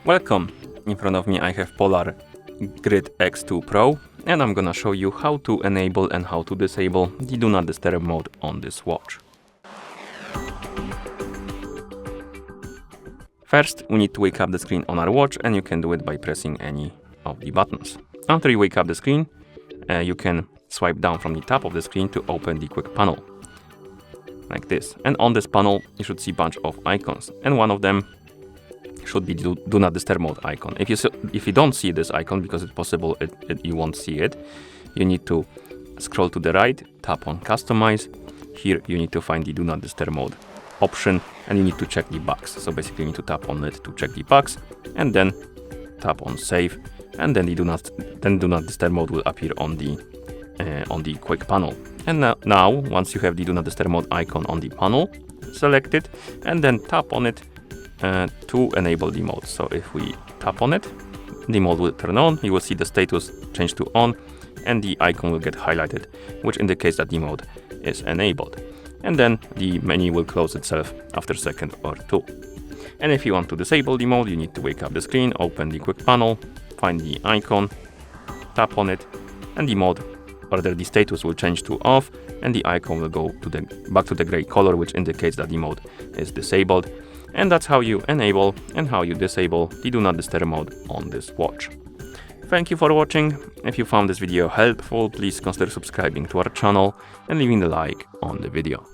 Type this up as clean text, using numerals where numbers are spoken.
Welcome! In front of me I have Polar Grid X2 Pro, and I'm gonna show you how to enable and how to disable the Do Not Disturb mode on this watch. First, we need to wake up the screen on our watch, and you can do it by pressing any of the buttons. After you wake up the screen, you can swipe down from the top of the screen to open the quick panel, like this. And on this panel, you should see a bunch of icons, and one of them should be the Do Not Disturb mode icon. If you don't see this icon, because it's possible you won't see it, you need to scroll to the right, tap on Customize. Here you need to find the Do Not Disturb mode option, and you need to check the box. So basically you need to tap on it to check the box, and then tap on Save, and then the Do Not Disturb mode will appear on the quick panel. And now, once you have the Do Not Disturb mode icon on the panel, select it, and then tap on it to enable the mode. So if we tap on it, the mode will turn on, you will see the status change to on, and the icon will get highlighted, which indicates that the mode is enabled. And then the menu will close itself after a second or two. And if you want to disable the mode, you need to wake up the screen, open the quick panel, find the icon, tap on it, and the mode, or the status, will change to off, and the icon will go back to the gray color, which indicates that the mode is disabled. And that's how you enable and how you disable the Do Not Disturb mode on this watch. Thank you for watching. If you found this video helpful, please consider subscribing to our channel and leaving a like on the video.